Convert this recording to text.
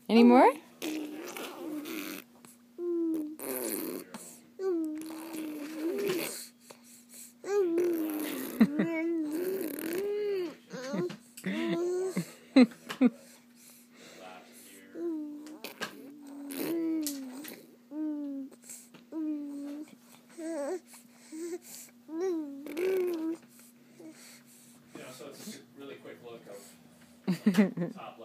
Any more? So it's a really quick look of top